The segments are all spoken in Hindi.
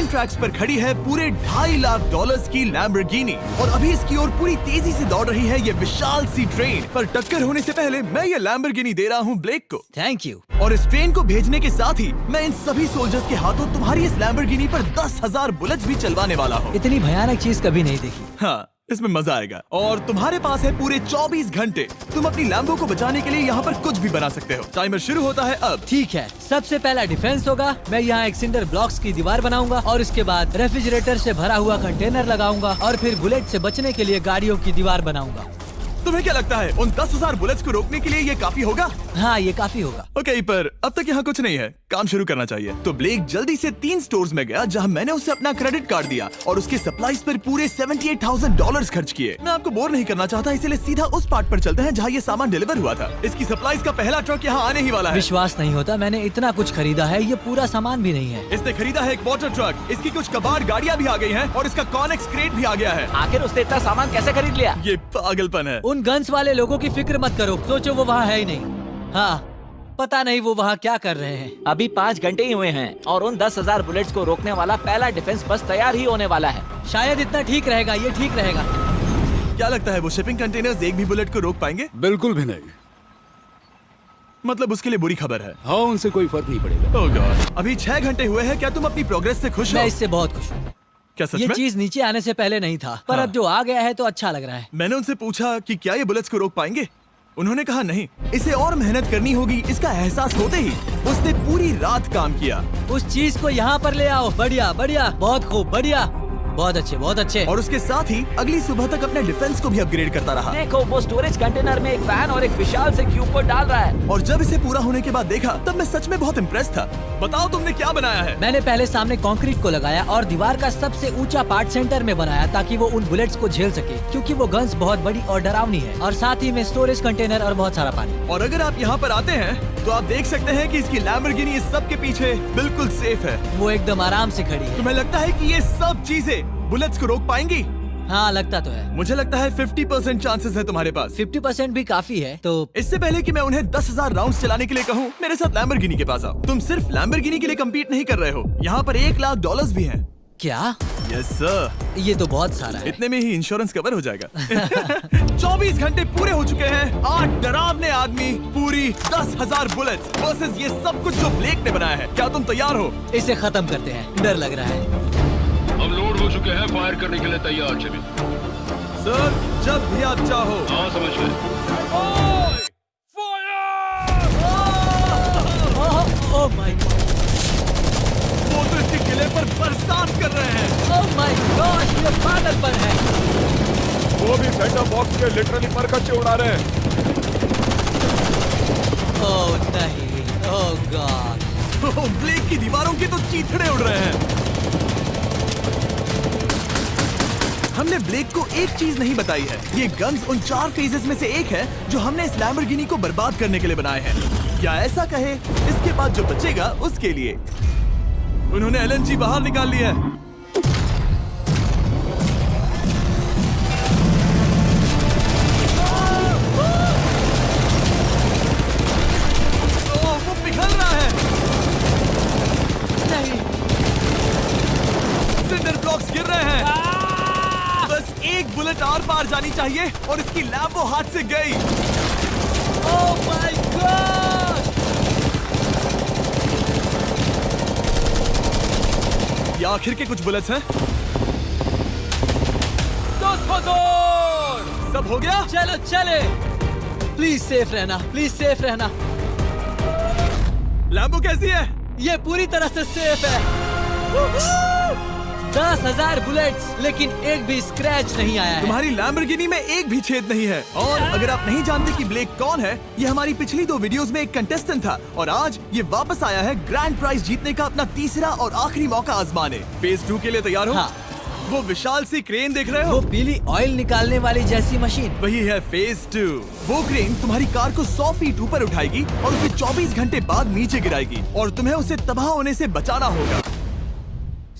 ग्रैंड ट्रैक्स पर खड़ी है पूरे $2.5 लाख की लैम्बोर्गिनी और अभी इसकी ओर पूरी तेजी से दौड़ रही है ये विशाल सी ट्रेन। पर टक्कर होने से पहले मैं ये लैम्बोर्गिनी दे रहा हूँ ब्लेक को। Thank you. और इस ट्रेन को भेजने के साथ ही मैं इन सभी सोल्जर्स के हाथों तुम्हारी इस लैम्बोर्गिनी पर 10,000 बुलेट्स भी चलवाने वाला हूँ। इतनी भयानक चीज कभी नहीं देखी। हाँ, इसमें मजा आएगा। और तुम्हारे पास है पूरे 24 घंटे। तुम अपनी लैम्बो को बचाने के लिए यहाँ पर कुछ भी बना सकते हो। टाइमर शुरू होता है अब। ठीक है, सबसे पहला डिफेंस होगा। मैं यहाँ एक सिंडर ब्लॉक्स की दीवार बनाऊंगा और इसके बाद रेफ्रिजरेटर से भरा हुआ कंटेनर लगाऊंगा और फिर बुलेट से बचने के लिए गाड़ियों की दीवार बनाऊंगा। तुम्हें क्या लगता है उन 10,000 बुलेट्स को रोकने के लिए ये काफी होगा? हाँ, ये काफी होगा। ओके, पर अब तक यहाँ कुछ नहीं है, काम शुरू करना चाहिए। तो ब्लेक जल्दी से 3 स्टोर्स में गया जहाँ मैंने उसे अपना क्रेडिट कार्ड दिया और उसके सप्लाईज पर पूरे $78,000 खर्च किए। मैं आपको बोर नहीं करना चाहता, इसलिए सीधा उस पार्ट पर चलते हैं जहाँ ये सामान डिलीवर हुआ था। इसकी सप्लाईज का पहला ट्रक यहाँ आने ही वाला है। विश्वास नहीं होता, मैंने इतना कुछ खरीदा है, ये पूरा सामान भी नहीं है। इसने खरीदा है एक वाटर ट्रक, इसकी कुछ कबाड़ गाड़ियाँ भी आ गई है और इसका कॉनेक्स क्रेट भी आ गया है। आखिर उसने इतना सामान कैसे खरीद लिया? ये पागलपन है। उन गन्स वाले लोगों की फिक्र मत करो, सोचो वो वहाँ है ही नहीं। हाँ, पता नहीं वो वहाँ क्या कर रहे हैं। अभी 5 घंटे ही हुए हैं और उन 10,000 बुलेट्स को रोकने वाला पहला डिफेंस बस तैयार ही होने वाला है। शायद इतना ठीक रहेगा, ये ठीक रहेगा। क्या लगता है वो शिपिंग कंटेनर्स एक भी बुलेट को रोक पाएंगे? बिल्कुल भी नहीं। मतलब उसके लिए बुरी खबर है। हाँ, उनसे कोई फर्क नहीं पड़ेगा। ओह गॉड, अभी 6 घंटे हुए हैं। क्या तुम अपनी प्रोग्रेस से खुश हो? मैं इससे बहुत खुश हूँ। क्या सच ये में? चीज नीचे आने से पहले नहीं था, पर हाँ। अब जो आ गया है तो अच्छा लग रहा है। मैंने उनसे पूछा कि क्या ये बुलेट्स को रोक पाएंगे। उन्होंने कहा नहीं, इसे और मेहनत करनी होगी। इसका एहसास होते ही उसने पूरी रात काम किया। उस चीज को यहाँ पर ले आओ। बढ़िया बढ़िया, बहुत खूब, बढ़िया, बहुत अच्छे, बहुत अच्छे। और उसके साथ ही अगली सुबह तक अपने डिफेंस को भी अपग्रेड करता रहा। देखो, वो स्टोरेज कंटेनर में एक वैन और एक विशाल से क्यूब को डाल रहा है। और जब इसे पूरा होने के बाद देखा तब मैं सच में बहुत इम्प्रेस था। बताओ तुमने क्या बनाया है? मैंने पहले सामने कंक्रीट को लगाया और दीवार का सबसे ऊंचा पार्ट सेंटर में बनाया ताकि वो उन बुलेट्स को झेल सके, क्योंकि वो गन्स बहुत बड़ी और डरावनी है। और साथ ही में स्टोरेज कंटेनर और बहुत सारा पानी। और अगर आप यहाँ पर आते हैं तो आप देख सकते हैं कि इसकी लैम्बोर्गिनी इस सब के पीछे बिल्कुल सेफ है। वो एकदम आराम से खड़ी है। तुम्हें लगता है कि ये सब चीजें बुलेट्स को रोक पाएंगी? हाँ, लगता तो है। मुझे लगता है 50% चांसेस है तुम्हारे पास। 50% भी काफी है। तो इससे पहले कि मैं उन्हें 10,000 राउंड्स चलाने के लिए कहूँ, मेरे साथ लैम्बोर्गिनी के पास आओ। तुम सिर्फ लैम्बोर्गिनी के लिए कम्पीट नहीं कर रहे हो, यहाँ पर $1 लाख भी हैं। क्या? Yes sir. ये तो बहुत सारा है। इतने में ही इंश्योरेंस कवर हो जाएगा। 24 घंटे पूरे हो चुके हैं। 8 डरावने आदमी, पूरी 10,000 बुलेट्स वर्सेस ये सब कुछ जो ब्लेक ने बनाया है। क्या तुम तैयार हो? इसे खत्म करते हैं, डर लग रहा है। हम लोड हो चुके हैं, फायर करने के लिए तैयार। चलिए सर, जब भी आप चाहो। हाँ, समझ गए। ओह माय गॉड, वो तो इसके किले पर बरसात कर रहे हैं। ओह माय गॉड, ये पागलपन है। वो भी सेंटर बॉक्स के लिटरली पर कच्चे उड़ा रहे हैं। ओह नहीं, ओह गॉड। ब्लेक की दीवारों की तो चीथड़े उड़ रहे हैं। हमने ब्लेक को एक चीज नहीं बताई है, ये गन्स उन 4 फेजेस में से एक है जो हमने इस लैम्बोर्गिनी को बर्बाद करने के लिए बनाए हैं। या ऐसा कहे, इसके बाद जो बचेगा उसके लिए। उन्होंने LNG बाहर निकाल लिया है। वो पिघल रहा है। नहीं, सिंडर ब्लॉक्स गिर रहे हैं। बस एक बुलेट आर पार जानी चाहिए और इसकी लैम्बो हाथ से गई। Oh my God. ये आखिर के कुछ बुलेट्स हैं। सब हो गया? चलो चले। प्लीज सेफ रहना, प्लीज सेफ रहना। लैम्बो कैसी है? ये पूरी तरह से सेफ है। 10,000 बुलेट्स, लेकिन एक भी स्क्रैच नहीं आया है। तुम्हारी लैम्बोर्गिनी में एक भी छेद नहीं है। और अगर आप नहीं जानते कि ब्लेक कौन है, ये हमारी पिछली 2 वीडियोस में एक कंटेस्टेंट था और आज ये वापस आया है ग्रैंड प्राइज जीतने का अपना तीसरा और आखिरी मौका आजमाने। फेज 2 के लिए तैयार हो? हाँ। वो विशाल सी क्रेन देख रहे हो? वो पीली ऑयल निकालने वाली जैसी मशीन। वही है फेज 2। वो क्रेन तुम्हारी कार को 100 फीट ऊपर उठाएगी और उसे 24 घंटे बाद नीचे गिराएगी और तुम्हें उसे तबाह होने से बचाना होगा।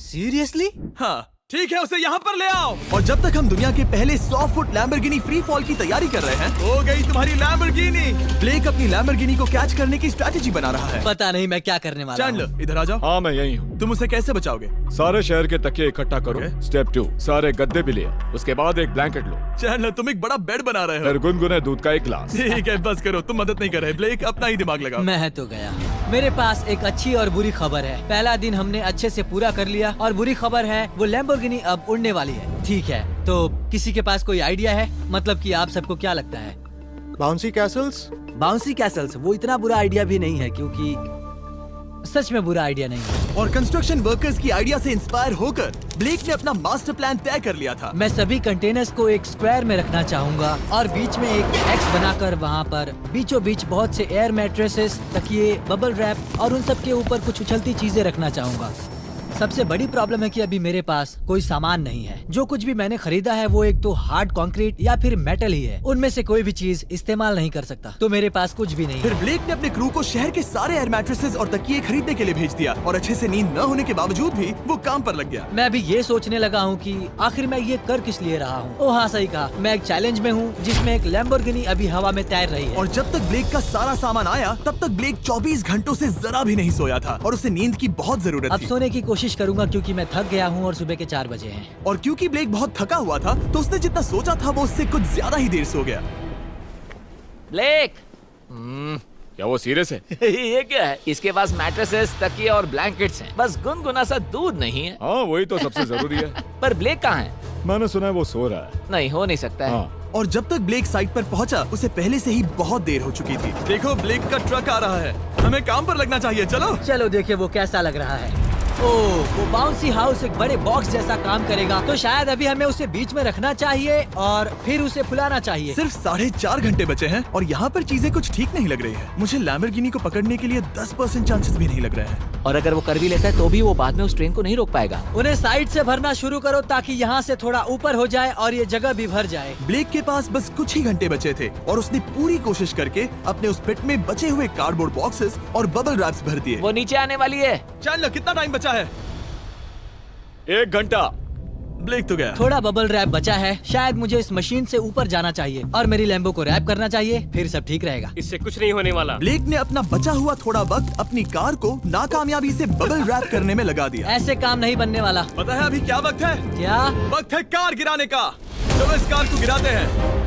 सीरियसली? हाँ, ठीक है, उसे यहाँ पर ले आओ। और जब तक हम दुनिया के पहले 100 फुट लैम्बोर्गिनी फ्री फॉल की तैयारी कर रहे हैं, हो गई तुम्हारी लैम्बोर्गिनी। ब्लेक अपनी लैम्बोर्गिनी को कैच करने की स्ट्रैटेजी बना रहा है। पता नहीं मैं क्या करने वाला हूँ। चैंडलर, इधर आ जाओ। हाँ, मैं यही हूँ। तुम उसे कैसे बचाओगे? सारे शहर के तकिए इकट्ठा करो। Okay. स्टेप 2, सारे गद्दे भी ले आओ। उसके बाद एक ब्लैंकेट लो। चैंडलर, तुम एक बड़ा बेड बना रहे हो। फिर गुनगुने दूध का एक गिलास। ठीक है, बस करो, तुम मदद नहीं कर रहे। ब्लेक, अपना ही दिमाग लगाओ। मैं तो गया। मेरे पास एक अच्छी और बुरी खबर है। पहला दिन हमने अच्छे से पूरा कर लिया और बुरी खबर है वो लैम्बोर्गिनी अब उड़ने वाली है। ठीक है, तो किसी के पास कोई आइडिया है? मतलब कि आप सबको क्या लगता है? Bouncy Castle's? बाउंसी कैसल्स वो इतना बुरा आइडिया भी नहीं है, क्योंकि सच में बुरा आइडिया नहीं है। और कंस्ट्रक्शन वर्कर्स की आइडिया से इंस्पायर होकर ब्लेक ने अपना मास्टर प्लान तय कर लिया था। मैं सभी कंटेनर्स को एक स्क्वायर में रखना चाहूंगा और बीच में एक एक्स बनाकर वहाँ पर बीचों बीच बहुत से एयर मैट्रेसेस, तकिए, बबल रैप और उन सब के ऊपर कुछ उछलती चीजें रखना चाहूंगा। सबसे बड़ी प्रॉब्लम है कि अभी मेरे पास कोई सामान नहीं है। जो कुछ भी मैंने खरीदा है वो एक तो हार्ड कंक्रीट या फिर मेटल ही है। उनमें से कोई भी चीज इस्तेमाल नहीं कर सकता, तो मेरे पास कुछ भी नहीं फिर है। ब्लेक ने अपने क्रू को शहर के सारे एयर मैट्रेसेस और तकिए खरीदने के लिए भेज दिया और अच्छे से नींद न होने के बावजूद भी वो काम पर लग गया। मैं अभी ये सोचने लगा हूँ कि आखिर मैं ये कर किस लिए रहा हूँ। ओह हाँ, सही कहा। मैं एक चैलेंज में हूँ जिसमें एक लैम्बोर्गिनी अभी हवा में तैर रही है। और जब तक ब्लेक का सारा सामान आया तब तक ब्लेक 24 घंटों से जरा भी नहीं सोया था और उसे नींद की बहुत जरूरत अब थी। सोने की कोशिश करूंगा क्योंकि मैं थक गया हूँ और सुबह के 4 बजे हैं। और क्योंकि ब्लेक बहुत थका हुआ था तो उसने जितना सोचा था वो उससे कुछ ज्यादा ही देर सो गया। ब्लेक क्या वो सीरियस है? ये क्या है? इसके पास मैट्रेसेस, तकिए और ब्लैंकेट्स हैं। बस गुनगुना सा दूध नहीं है। हाँ, वही तो सबसे जरूरी है। पर ब्लेक कहाँ है? मैंने सुना है वो सो रहा है। नहीं, हो नहीं सकता है। हाँ, और जब तक ब्लेक साइट पर पहुंचा उसे पहले से ही बहुत देर हो चुकी थी। देखो, ब्लेक का ट्रक आ रहा है, हमें काम पर लगना चाहिए। चलो चलो देखिए वो कैसा लग रहा है। ओह, वो बाउंसी हाउस एक बड़े बॉक्स जैसा काम करेगा, तो शायद अभी हमें उसे बीच में रखना चाहिए और फिर उसे फुलाना चाहिए। सिर्फ 4.5 घंटे बचे हैं और यहाँ पर चीजें कुछ ठीक नहीं लग रही है। मुझे लैम्बोर्गिनी को पकड़ने के लिए 10% चांसेस भी नहीं लग रहे हैं। और अगर वो कर भी लेता है तो भी वो बाद में उस ट्रेन को नहीं रोक पाएगा। उन्हें साइड से भरना शुरू करो ताकि यहाँ से थोड़ा ऊपर हो जाए और ये जगह भी भर जाए। ब्लेक के पास बस कुछ ही घंटे बचे थे और उसने पूरी कोशिश करके अपने उस पिट में बचे हुए कार्डबोर्ड बॉक्सेस और बबल रैप्स भर दिए। वो नीचे आने वाली है। चैंडलर, कितना टाइम बचा है? 1 घंटा। ब्लेक तो गया। थोड़ा बबल रैप बचा है। शायद मुझे इस मशीन से ऊपर जाना चाहिए और मेरी लैम्बो को रैप करना चाहिए, फिर सब ठीक रहेगा। इससे कुछ नहीं होने वाला। ब्लेक ने अपना बचा हुआ थोड़ा वक्त अपनी कार को नाकामयाबी से बबल रैप करने में लगा दिया। ऐसे काम नहीं बनने वाला। पता है अभी क्या वक्त है? क्या? वक्त है कार गिराने का। चलो इस कार को गिराते हैं।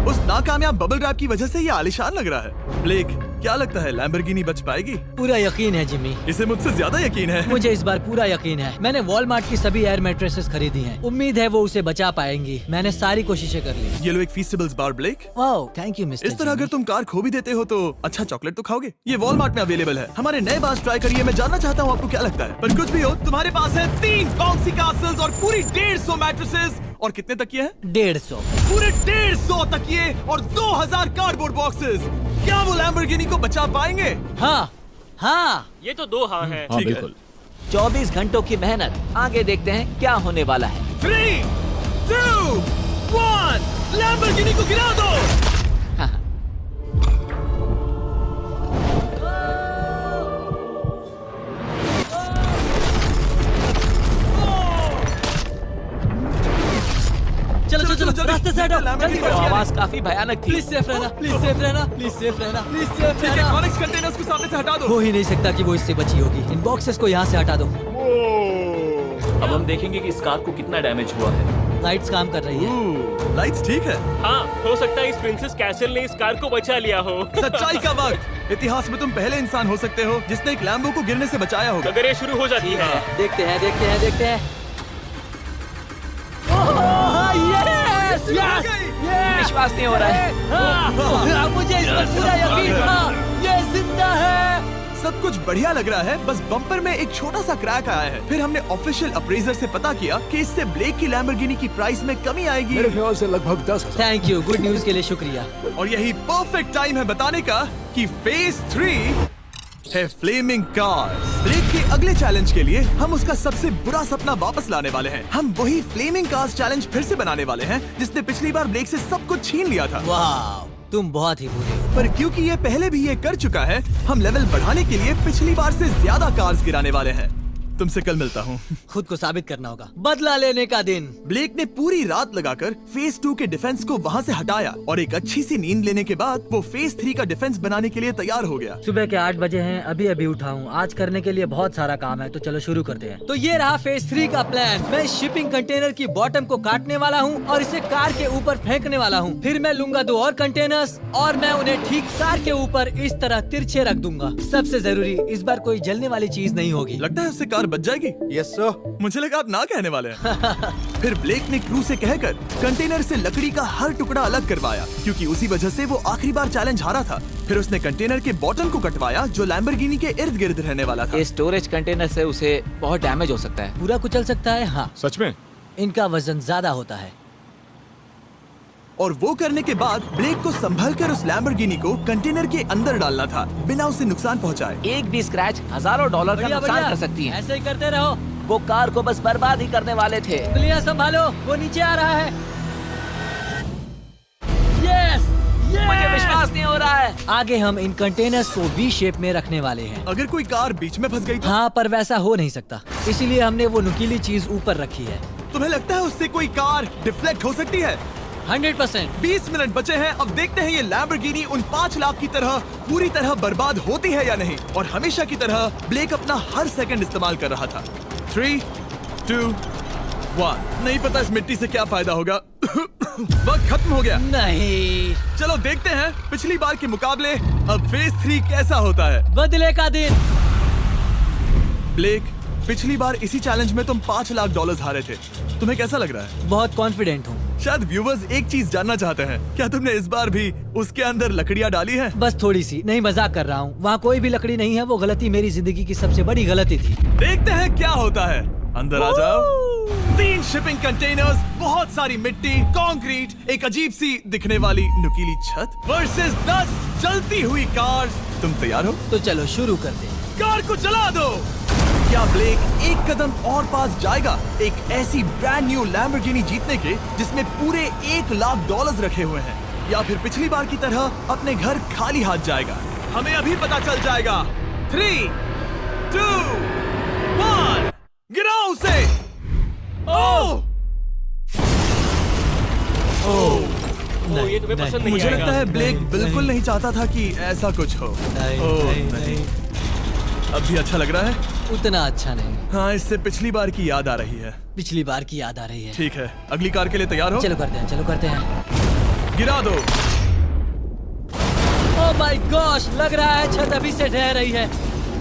उस नाकामयाब बबल रैप की वजह से ये आलिशान लग रहा है। ब्लेक, क्या लगता है लैम्बोर्गिनी बच पाएगी? पूरा यकीन है जिमी। इसे मुझसे ज्यादा यकीन है। मुझे इस बार पूरा यकीन है। मैंने वॉलमार्ट की सभी एयर मैट्रेसेस खरीदी हैं। उम्मीद है वो उसे बचा पाएंगी। मैंने सारी कोशिशें कर ली। ये लो एक फीस्टेबल्स बार ब्लेक। Wow, thank you mister. इस तरह अगर तुम कार खो भी देते हो तो अच्छा चॉकलेट तो खाओगे। ये वॉलमार्ट में अवेलेबल है। हमारे नए बार्स ट्राई करिए। मैं जानना चाहता हूँ आपको क्या लगता है। पर कुछ भी हो, तुम्हारे पास है 3 बाउंसी कासल्स और पूरी 150 मैट्रेसेस और कितने तकिए हैं? 150। पूरे 150 तकिए और 2000 कार्डबोर्ड बॉक्सेस। क्या वो लैम्बोर्गिनी को बचा पाएंगे? हाँ हाँ। ये तो 2 हाँ है। हाँ, ठीक है। बिल्कुल। 24 घंटों की मेहनत। आगे देखते हैं क्या होने वाला है। 3, 2, 1, लैम्बोर्गिनी को गिरा दो। चलो चलो चलो, जल्दी। रास्ते से हटो, लैम्बोर्गिनी जल्दी को वो करो। बचा आवाज काफी भयानक थी। प्लीज सेफ रहना, प्लीज सेफ रहना, प्लीज सेफ रहना, प्लीज सेफ ठीक है, रहना। कॉनिक्स कंटेनर्स को सामने से हटा दो। हो ही नहीं सकता कि वो इससे बची होगी। इन बॉक्सेस को यहाँ से हटा दो। अब हम देखेंगे कि इस कार को कितना डैमेज हुआ है। लाइट्स काम कर रही है। लाइट्स ठीक है। हाँ, हो सकता है इस प्रिंसेस कैसल ने इस कार को बचा लिया हो। सच्चाई का वक्त। इतिहास में तुम पहले इंसान हो सकते हो जिसने एक लैम्बो को गिरने से बचाया होगा। अगर ये शुरू हो जाती है। देखते हैं देखते हैं देखते हैं। ओह, यस, यस, यस। विश्वास नहीं हो रहा है। हाँ, मुझे इस पर पूरा यकीन था। ये जिंदा है। सब कुछ बढ़िया लग रहा है, बस बम्पर में एक छोटा सा क्रैक आया है। फिर हमने ऑफिशियल अप्रेजर से पता किया कि इससे ब्लेक की लैम्बोर्गिनी की प्राइस में कमी आएगी। मेरे ख्याल से लगभग 10,000। थैंक यू, गुड न्यूज के लिए शुक्रिया। और यही परफेक्ट टाइम है बताने का कि फेज 3 है फ्लेमिंग कार्स। ब्लेक के अगले चैलेंज के लिए हम उसका सबसे बुरा सपना वापस लाने वाले हैं। हम वही फ्लेमिंग कार्स चैलेंज फिर से बनाने वाले हैं जिसने पिछली बार ब्लेक से सब कुछ छीन लिया था। वाह, तुम बहुत ही बुरे हो। पर क्योंकि ये पहले भी ये कर चुका है, हम लेवल बढ़ाने के लिए पिछली बार से ज्यादा कार्स गिराने वाले हैं। तुमसे कल मिलता हूँ। खुद को साबित करना होगा। बदला लेने का दिन। ब्लेक ने पूरी रात लगाकर फेज 2 के डिफेंस को वहाँ से हटाया और एक अच्छी सी नींद लेने के बाद वो फेज 3 का डिफेंस बनाने के लिए तैयार हो गया। सुबह के 8 बजे हैं, अभी अभी उठा हूँ। आज करने के लिए बहुत सारा काम है, तो चलो शुरू करते हैं। तो ये रहा फेज 3 का प्लान। मैं शिपिंग कंटेनर की बॉटम को काटने वाला हूँ और इसे कार के ऊपर फेंकने वाला हूँ। फिर मैं लूंगा 2 और कंटेनर्स और मैं उन्हें ठीक कार के ऊपर इस तरह तिरछे रख दूंगा। सबसे जरूरी, इस बार कोई जलने वाली चीज नहीं होगी। लगता है उससे कार बच जाएगी। Yes, sir. मुझे लगा आप ना कहने वाले हैं। फिर ब्लेक ने क्रू से कहकर कंटेनर से लकड़ी का हर टुकड़ा अलग करवाया, क्योंकि उसी वजह से वो आखिरी बार चैलेंज हारा था। फिर उसने कंटेनर के बॉटम को कटवाया जो लैम्बोर्गिनी के इर्द गिर्द रहने वाला था। इस स्टोरेज कंटेनर से उसे बहुत डैमेज हो सकता है। पूरा कुचल सकता है। हाँ, सच में? इनका वजन ज्यादा होता है। और वो करने के बाद ब्लेक को संभलकर उस लैम्बोर्गिनी को कंटेनर के अंदर डालना था बिना उसे नुकसान पहुंचाए। एक भी स्क्रैच हजारों डॉलर का बढ़िया, नुकसान बढ़िया। कर सकती है। ऐसे ही करते रहो। वो कार को बस बर्बाद ही करने वाले थे। उंगलियां संभालो, वो नीचे आ रहा है। यस, मुझे विश्वास नहीं हो रहा है। आगे हम इन कंटेनर्स को वी शेप में रखने वाले हैं। अगर कोई कार बीच में फंस गई तो? हाँ, पर वैसा हो नहीं सकता, इसीलिए हमने वो नुकीली चीज ऊपर रखी है। तुम्हें लगता है उससे कोई कार डिफ्लेक्ट हो सकती है? 100%। 20 मिनट बचे हैं। अब देखते हैं ये लैम्बोर्गिनी उन 5 लाख की तरह पूरी तरह बर्बाद होती है या नहीं। और हमेशा की तरह ब्लेक अपना हर सेकंड इस्तेमाल कर रहा था। 3, 2, 1। नहीं पता इस मिट्टी से क्या फायदा होगा। वक्त खत्म हो गया। नहीं, चलो देखते हैं पिछली बार के मुकाबले अब फेज 3 कैसा होता है। बदले का दिन। ब्लेक, पिछली बार इसी चैलेंज में तुम $5 लाख हारे थे। तुम्हें कैसा लग रहा है? बहुत कॉन्फिडेंट हूँ। शायद व्यूवर्स एक चीज जानना चाहते हैं, क्या तुमने इस बार भी उसके अंदर लकड़ियां डाली हैं? बस थोड़ी सी, नहीं मजाक कर रहा हूँ। वहाँ कोई भी लकड़ी नहीं है। वो गलती मेरी जिंदगी की सबसे बड़ी गलती थी। देखते हैं क्या होता है। अंदर आ जाओ। 3 शिपिंग कंटेनर्स, बहुत सारी मिट्टी, कंक्रीट, एक अजीब सी दिखने वाली नुकीली छत वर्सेस 10 चलती हुई कार्स। तुम तैयार हो? तो चलो शुरू करते हैं। कार को चला दो। क्या ब्लेक एक कदम और पास जाएगा एक ऐसी ब्रांड न्यू लैम्बोर्गिनी जीतने के जिसमें पूरे $1 लाख रखे हुए हैं, या फिर पिछली बार की तरह अपने घर खाली हाथ जाएगा? हमें अभी पता चल जाएगा। 3, 2, 1, गिराओ उसे। ओह! ओ, ये तुम्हें पसंद नहीं मुझे आएगा। लगता है ब्लेक बिल्कुल नहीं चाहता था कि ऐसा कुछ हो। ओह, नहीं। अब भी अच्छा लग रहा है? उतना अच्छा नहीं। हाँ, इससे पिछली बार की याद आ रही है। पिछली बार की याद आ रही है। ठीक है, अगली कार के लिए तैयार हो? चलो करते हैं, चलो करते हैं। गिरा दो। ओह माय गॉश, लग रहा है छत अभी से ढह रही है।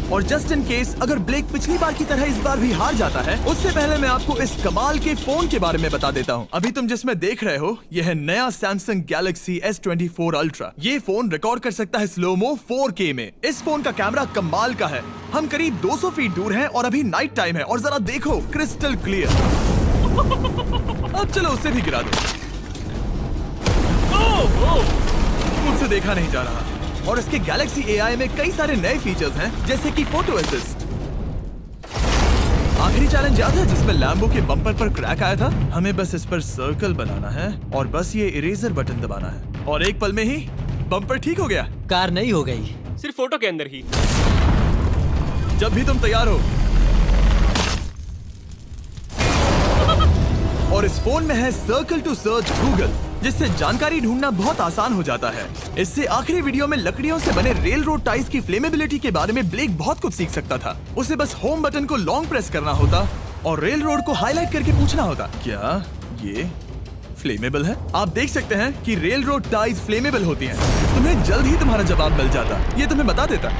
और जस्ट इन केस अगर ब्लेक पिछली बार की तरह इस बार भी हार जाता है, उससे पहले मैं आपको इस कमाल के फोन के बारे में बता देता हूँ। अभी तुम जिसमें देख रहे हो, यह है नया सैमसंग गैलेक्सी S24 अल्ट्रा। ये फोन रिकॉर्ड कर सकता है स्लोमो 4K में। इस फोन का कैमरा कमाल का है। हम करीब 200 फीट दूर हैं और अभी नाइट टाइम है और जरा देखो, क्रिस्टल क्लियर। अब चलो उसे भी गिरा दो। मुझसे देखा नहीं जा रहा। और इसके गैलेक्सी AI में कई सारे नए फीचर्स हैं, जैसे कि फोटो असिस्ट। आखिरी चैलेंज याद है जिसमें लैम्बो के बम्पर पर क्रैक आया था? हमें बस इस पर सर्कल बनाना है और बस ये इरेजर बटन दबाना है और एक पल में ही बम्पर ठीक हो गया। कार नहीं हो गई। सिर्फ फोटो के अंदर ही। जब भी तुम तैयार हो। और इस फोन में है सर्कल टू सर्च गूगल, जिससे जानकारी ढूंढना बहुत आसान हो जाता है। इससे आखिरी वीडियो में लकड़ियों से बने रेल रोड टाइज की फ्लेमेबिलिटी के बारे में ब्लेक बहुत कुछ सीख सकता था। उसे बस होम बटन को लॉन्ग प्रेस करना होता और रेल रोड को हाईलाइट करके पूछना होता, क्या ये फ्लेमेबल है? आप देख सकते हैं कि रेल रोड टाइज फ्लेमेबल होती हैं। तुम्हें जल्द ही तुम्हारा जवाब मिल जाता। ये तुम्हें बता देता।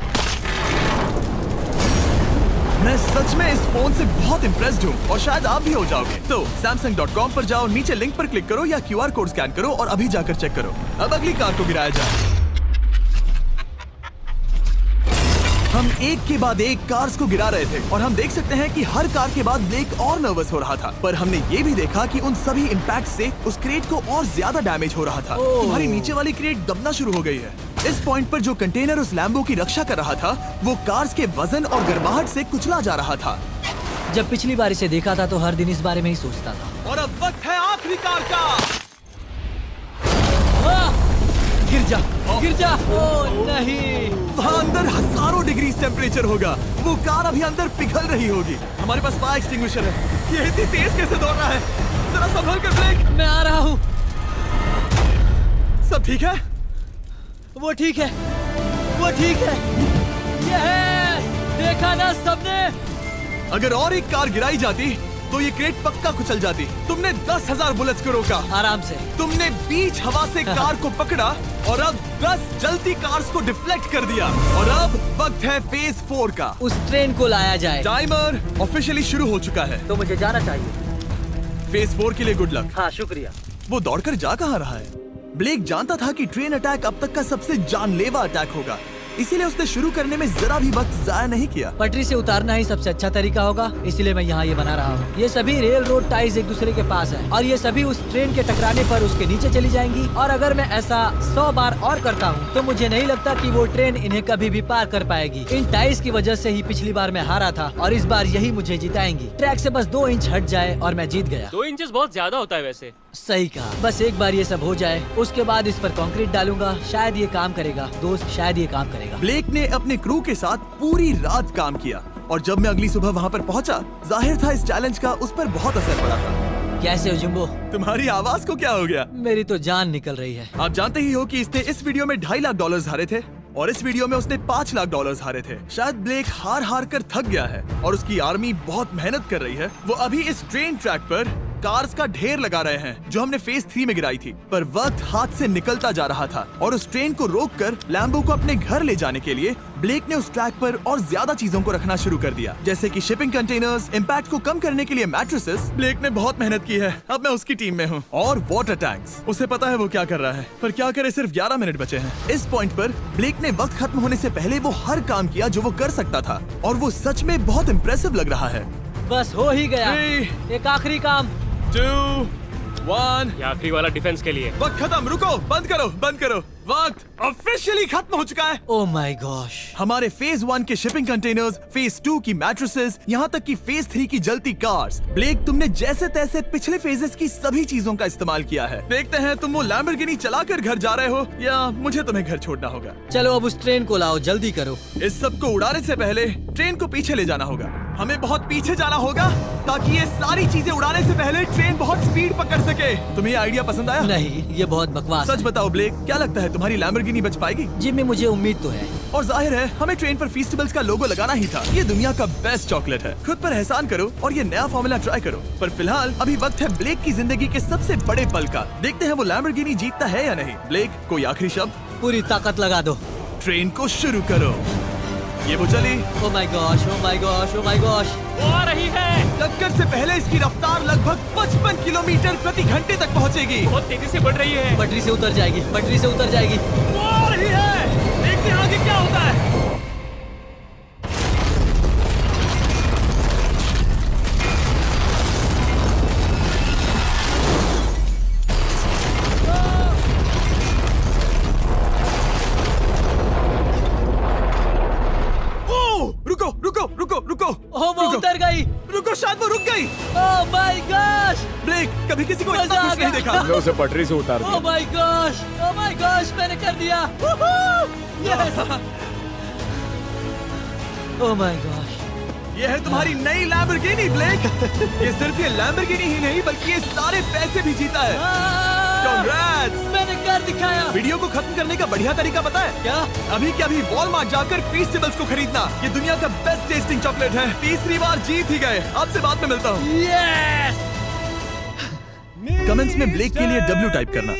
मैं सच में इस फोन से बहुत इम्प्रेस्ड हूँ और शायद आप भी हो जाओगे। तो Samsung.com पर जाओ, नीचे लिंक पर क्लिक करो या QR कोड स्कैन करो और अभी जाकर चेक करो। अब अगली कार को गिराया जाए। हम एक के बाद एक कार्स को गिरा रहे थे और हम देख सकते हैं कि हर कार के बाद ब्लेक और नर्वस हो रहा था, पर हमने ये भी देखा कि उन सभी इम्पैक्ट से उस क्रेट को और ज्यादा डैमेज हो रहा था। तुम्हारी नीचे वाली क्रेट दबना शुरू हो गई है। इस पॉइंट पर जो कंटेनर उस लैम्बो की रक्षा कर रहा था, वो कार्स के वजन और गर्माहट से कुचला जा रहा था। जब पिछली बार इसे देखा था तो हर दिन इस बारे में ही सोचता था। और अब वक्त है आखिरी कार का। गिर जा। गिर जा। ओ नहीं। वहाँ अंदर हजारों डिग्री टेम्परेचर होगा। वो कार अभी अंदर पिघल रही होगी। हमारे पास फायर एक्सटिंग्विशर है। ये इतनी तेज कैसे दौड़ रहा है? जरा संभल कर ब्लेक। मैं आ रहा हूँ। सब ठीक है? वो ठीक है, वो ठीक है। ये है, देखा ना सबने। अगर और एक कार गिराई जाती तो ये क्रेट पक्का कुचल जाती। तुमने 10,000 बुलेट्स को रोका। आराम से। तुमने बीच हवा से कार को पकड़ा और अब 10 जलती कार्स को डिफ्लेक्ट कर दिया। और अब वक्त है फेज 4 का। उस ट्रेन को लाया जाए। टाइमर ऑफिशियली शुरू हो चुका है। तो मुझे जाना चाहिए। फेज 4 के लिए गुड लक। हाँ शुक्रिया। वो दौड़कर जा कहाँ रहा है? ब्लेक जानता था कि ट्रेन अटैक अब तक का सबसे जानलेवा अटैक होगा, इसीलिए उसने शुरू करने में जरा भी वक्त जाया नहीं किया। पटरी से उतारना ही सबसे अच्छा तरीका होगा, इसलिए मैं यहाँ ये बना रहा हूँ। ये सभी रेल रोड टाइज एक दूसरे के पास है और ये सभी उस ट्रेन के टकराने पर उसके नीचे चली जाएंगी। और अगर मैं ऐसा 100 बार और करता हूँ तो मुझे नहीं लगता कि वो ट्रेन इन्हें कभी भी पार कर पाएगी। इन टाइज की वजह से ही पिछली बार मैं हारा था और इस बार यही मुझे जिताएंगी। ट्रैक से बस 2 इंच हट जाए और मैं जीत गया। 2 इंचेस बहुत ज्यादा होता है वैसे। सही कहा। बस एक बार ये सब हो जाए, उसके बाद इस पर कंक्रीट डालूंगा। शायद ये काम करेगा दोस्त, शायद ये काम करेगा। ब्लेक ने अपने क्रू के साथ पूरी रात काम किया और जब मैं अगली सुबह वहाँ पर पहुँचा, जाहिर था इस चैलेंज का उस पर बहुत असर पड़ा था। कैसे हो जिम्बो? तुम्हारी आवाज को क्या हो गया? मेरी तो जान निकल रही है। आप जानते ही हो कि इसने इस वीडियो में $2.5 लाख हारे थे और इस वीडियो में उसने $5 लाख हारे थे। शायद ब्लेक हार हार कर थक गया है और उसकी आर्मी बहुत मेहनत कर रही है। वो अभी इस ट्रेन ट्रैक पर कार्स का ढेर लगा रहे हैं जो हमने फेज 3 में गिराई थी। पर वक्त हाथ से निकलता जा रहा था और उस ट्रेन को रोककर लैम्बो को अपने घर ले जाने के लिए ब्लेक ने उस ट्रैक पर और ज्यादा चीजों को रखना शुरू कर दिया, जैसे कि शिपिंग कंटेनर्स, इम्पैक्ट को कम करने के लिए मैट्रेसेस। ब्लेक ने बहुत मेहनत की है, अब मैं उसकी टीम में हूँ। और वाटर टैंक्स, उसे पता है वो क्या कर रहा है, पर क्या करे, सिर्फ 11 मिनट बचे हैं। इस पॉइंट पर ब्लेक ने वक्त खत्म होने से पहले वो हर काम किया जो वो कर सकता था और वो सच में बहुत इम्प्रेसिव लग रहा है। बस हो ही गया। 3, एक आखिरी काम। 2, 1। ये आखिरी वाला डिफेंस के लिए। वक्त खत्म, रुको, बंद करो, बंद करो। वक्त ऑफिशियली खत्म हो चुका है। Oh my gosh. हमारे फेज 1 के शिपिंग कंटेनर्स, फेज 2 की मैट्रेसेस, यहाँ तक कि फेज 3 की जलती कार्स। ब्लेक, तुमने जैसे तैसे पिछले फेजेस की सभी चीजों का इस्तेमाल किया है। देखते हैं तुम वो लैम्बोर्गिनी चलाकर घर जा रहे हो या मुझे तुम्हें घर छोड़ना होगा। चलो अब उस ट्रेन को लाओ, जल्दी करो। इस सब को उड़ाने से पहले ट्रेन को पीछे ले जाना होगा। हमें बहुत पीछे जाना होगा ताकि ये सारी चीजें उड़ाने से पहले ट्रेन बहुत स्पीड पकड़ सके। तुम्हें ये आइडिया पसंद आया? नहीं, ये बहुत बकवास सच बताओ ब्लेक, क्या लगता है तुम्हारी लैम्बोर्गिनी बच पाएगी? जिम्मी, मुझे उम्मीद तो है। और जाहिर है हमें ट्रेन पर फेस्टिवल्स का लोगो लगाना ही था। ये दुनिया का बेस्ट चॉकलेट है। खुद पर एहसान करो और ये नया फॉर्मूला ट्राई करो। पर फिलहाल अभी वक्त है ब्लेक की जिंदगी के सबसे बड़े पल का। देखते हैं वो लैम्बोर्गिनी जीतता है या नहीं। ब्लेक, कोई आखिरी शब्द? पूरी ताकत लगा दो। ट्रेन को शुरू करो। ये वो चली। Oh my gosh, oh my gosh, oh my gosh. वो आ रही है। टक्कर से पहले इसकी रफ्तार लगभग 55 किलोमीटर प्रति घंटे तक पहुंचेगी। बहुत तेजी से बढ़ रही है। पटरी से उतर जाएगी, पटरी से उतर जाएगी। वो आ रही है। देखते हैं आगे क्या होता है। रुको रुको रुको रुको। ओह, वो रुको, उतर गई। रुको, शायद वो रुक गई। Oh my gosh. ब्लेक, कभी किसी को मजा इतना आ खुश नहीं गया। देखा। हमने उसे पटरी से उतार ओह दिया। My gosh, oh my gosh, मैंने कर दिया। यस। Oh my gosh. ये है तुम्हारी नई लैम्बोर्गिनी ब्लेक। ये सिर्फ ये लैम्बोर्गिनी ही नहीं बल्कि ये सारे पैसे भी जीता है। Congrats! मैंने कर दिखाया। वीडियो को खत्म करने का बढ़िया तरीका पता है क्या? अभी के अभी वॉलमार्ट जाकर फेस्टिवल्स को खरीदना। ये दुनिया का बेस्ट टेस्टिंग चॉकलेट है। तीसरी बार जीत ही गए। आपसे बाद में मिलता हूँ। यस। कमेंट्स में ब्लेक के लिए W टाइप करना।